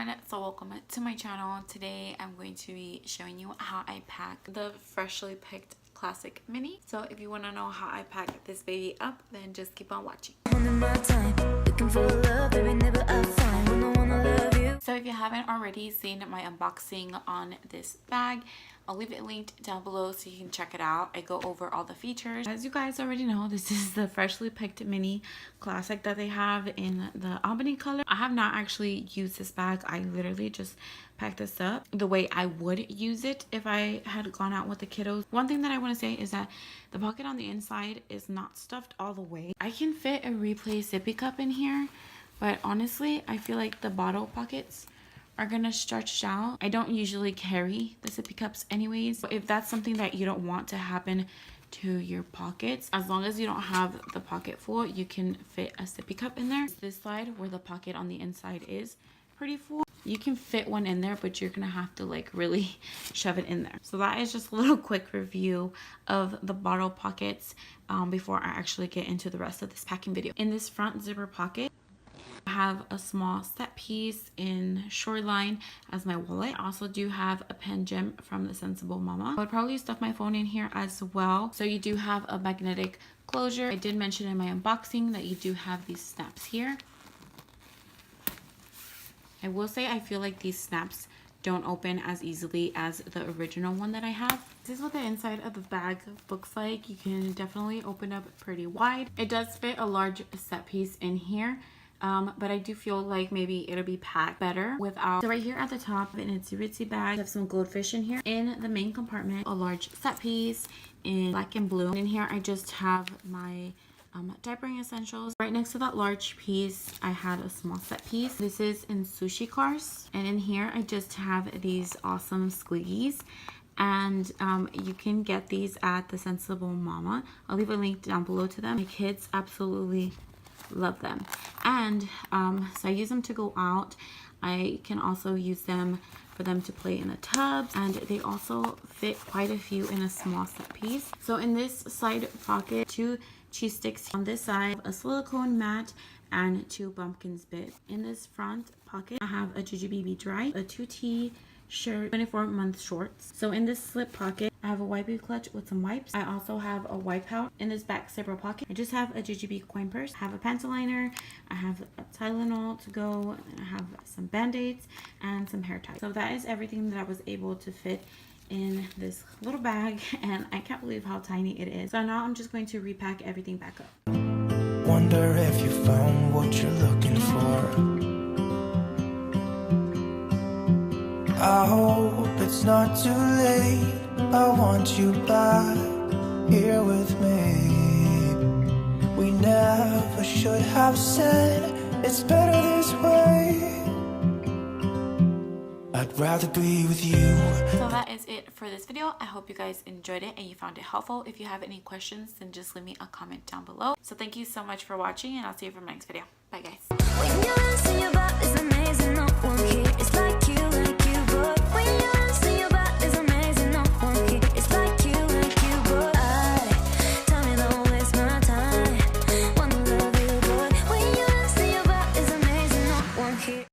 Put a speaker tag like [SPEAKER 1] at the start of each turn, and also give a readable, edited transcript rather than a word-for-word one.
[SPEAKER 1] everyone, so welcome to my channel. Today I'm going to be showing you how I pack the freshly picked classic mini. So if you want to know how I pack this baby up, then just keep on watching. So if you haven't already seen my unboxing on this bag, I'll leave it linked down below so you can check it out. I go over all the features. As you guys already know, this is the freshly picked mini classic that they have in the Albany color. I have not actually used this bag. I literally just packed this up the way I would use it if I had gone out with the kiddos. One thing that I want to say is that the pocket on the inside is not stuffed all the way. I can fit a replay sippy cup in here, but honestly, I feel like the bottle pockets are gonna stretch out. I don't usually carry the sippy cups anyways. If that's something that you don't want to happen to your pockets, as long as you don't have the pocket full, you can fit a sippy cup in there. This side where the pocket on the inside is pretty full, you can fit one in there, but you're gonna have to like really shove it in there. So that is just a little quick review of the bottle pockets before I actually get into the rest of this packing video. In this front zipper pocket, I have a small set piece in Shoreline as my wallet. I also do have a pen gem from the Sensible Mama. I would probably stuff my phone in here as well. So you do have a magnetic closure. I did mention in my unboxing that you do have these snaps here. I will say I feel like these snaps don't open as easily as the original one that I have. This is what the inside of the bag looks like. You can definitely open up pretty wide. It does fit a large set piece in here. But I do feel like maybe it'll be packed better without. So right here at the top in its itsy bag, I have some goldfish in here. In the main compartment, a large set piece in black and blue. And in here, I just have my diapering essentials. Right next to that large piece, I had a small set piece. This is in sushi cars. And in here, I just have these awesome SQUIGS. And you can get these at the Sensible Mama. I'll leave a link down below to them. My kids absolutely love them. And so I use them to go out. I can also use them for them to play in the tub, and they also fit quite a few in a small set piece. So in this side pocket, 2 cheese sticks on this side, a silicone mat, and 2 BUMKINS bits. In this front pocket, I have a JUJUBE Be Dry, a 2T shirt, 24-month shorts. So in this slip pocket, I have a wipey clutch with some wipes. I also have a wipe pouch. In this back zipper pocket, I just have a JUJUBE coin purse. I have a pencil liner. I have a Tylenol to go. And I have some band-aids and some hair ties. So that is everything that I was able to fit in this little bag, and I can't believe how tiny it is. So now I'm just going to repack everything back up.
[SPEAKER 2] Wonder if you found what you're looking for. I hope it's not too late. I want you back here with me. We never should have said it's better this way. I'd rather be with you.
[SPEAKER 1] So that is it for this video. I hope you guys enjoyed it and you found it helpful. If you have any questions, then just leave me a comment down below. So thank you so much for watching, and I'll see you for my next video. Bye guys.